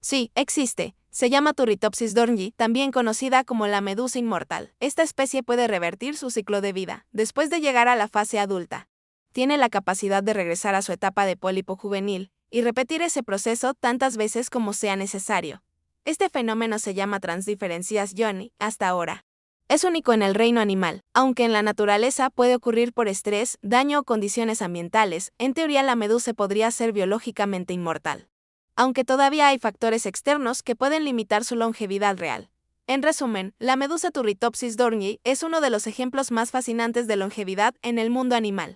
Sí, existe. Se llama Turritopsis dohrnyi, también conocida como la medusa inmortal. Esta especie puede revertir su ciclo de vida, después de llegar a la fase adulta. Tiene la capacidad de regresar a su etapa de pólipo juvenil, y repetir ese proceso tantas veces como sea necesario. Este fenómeno se llama transdiferenciación hasta ahora. Es único en el reino animal, aunque en la naturaleza puede ocurrir por estrés, daño o condiciones ambientales. En teoría la medusa podría ser biológicamente inmortal, aunque todavía hay factores externos que pueden limitar su longevidad real. En resumen, la medusa Turritopsis dohrnyi es uno de los ejemplos más fascinantes de longevidad en el mundo animal.